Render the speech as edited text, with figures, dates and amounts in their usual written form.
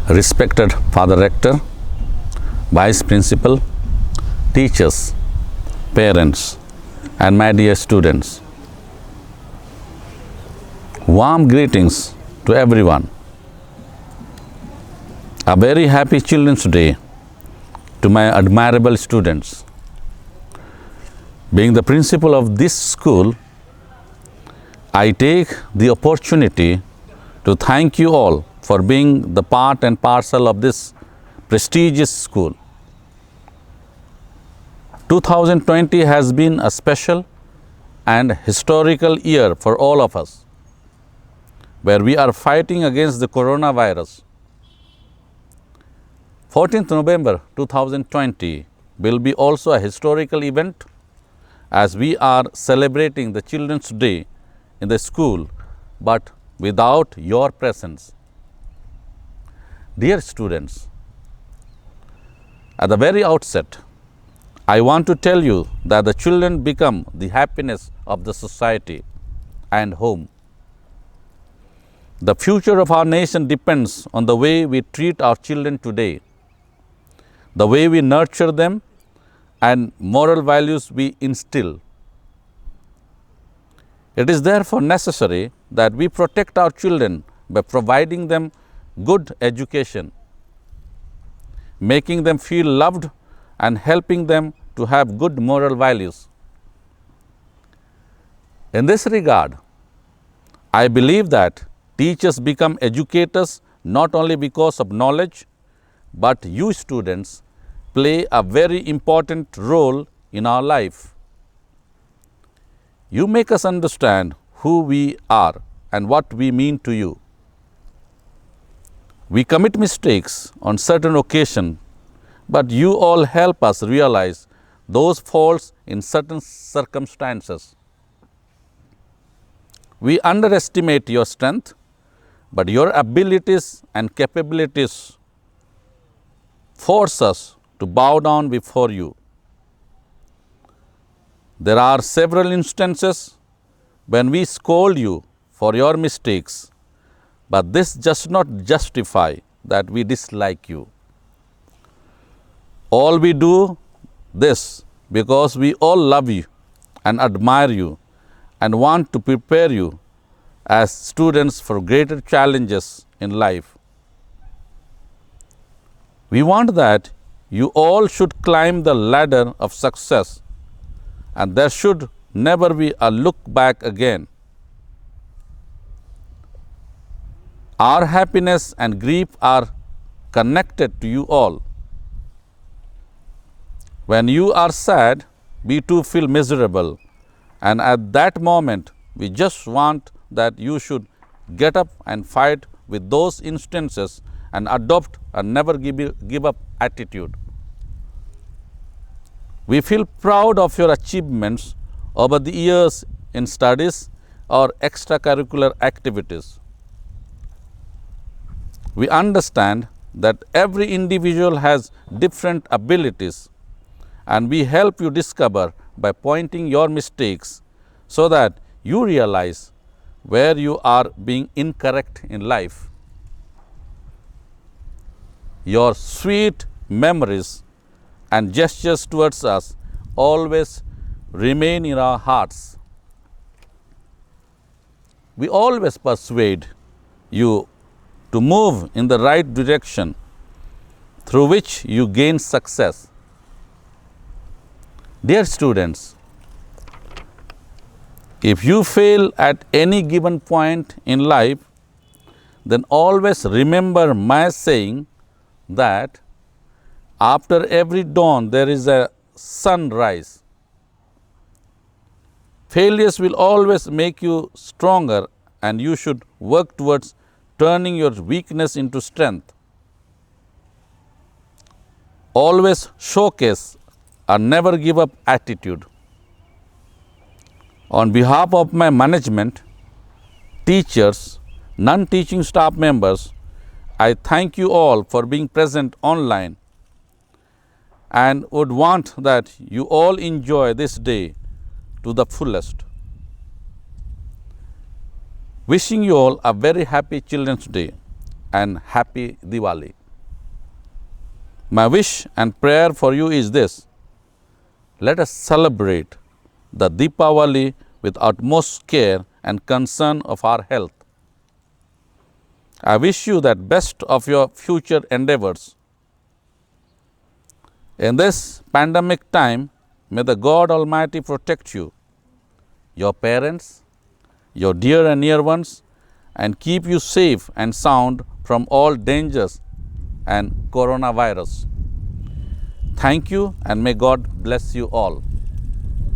Respected Father Rector, Vice Principal, teachers, parents, and my dear students, warm greetings to everyone. A very happy Children's Day to my admirable students. Being the principal of this school, I take the opportunity to thank you all for being the part and parcel of this prestigious school. 2020 has been a special and historical year for all of us, where we are fighting against the coronavirus. 14th November 2020 will be also a historical event as we are celebrating the Children's Day in the school, but without your presence. Dear students, at the very outset, I want to tell you that the children become the happiness of the society and home. The future of our nation depends on the way we treat our children today, the way we nurture them, and moral values we instill. It is therefore necessary that we protect our children by providing them good education, making them feel loved, and helping them to have good moral values. In this regard, I believe that teachers become educators not only because of knowledge, but you students play a very important role in our life. You make us understand who we are and what we mean to you. We commit mistakes on certain occasions, but you all help us realize those faults in certain circumstances. We underestimate your strength, but your abilities and capabilities force us to bow down before you. There are several instances when we scold you for your mistakes, but this does not justify that we dislike you. All we do this because we all love you and admire you and want to prepare you as students for greater challenges in life. We want that you all should climb the ladder of success, and there should never be a look back again. Our happiness and grief are connected to you all. When you are sad, we too feel miserable, and at that moment, we just want that you should get up and fight with those instances and adopt a never give up attitude. We feel proud of your achievements over the years in studies or extracurricular activities. We understand that every individual has different abilities, and we help you discover by pointing your mistakes so that you realize where you are being incorrect in life. Your sweet memories and gestures towards us always remain in our hearts. We always persuade you to move in the right direction through which you gain success. Dear students, if you fail at any given point in life, then always remember my saying that after every dawn there is a sunrise. Failures will always make you stronger, and you should work towards turning your weakness into strength. Always showcase a never give up attitude. On behalf of my management, teachers, non-teaching staff members, I thank you all for being present online and would want that you all enjoy this day to the fullest. Wishing you all a very happy Children's Day. and happy Diwali. My wish and prayer for you is this: let us celebrate the Deepavali with utmost care and concern of our health. I wish you that best of your future endeavors. In this pandemic time, may the God Almighty protect you, your parents, your dear and near ones, and keep you safe and sound from all dangers and coronavirus. Thank you, and may God bless you all.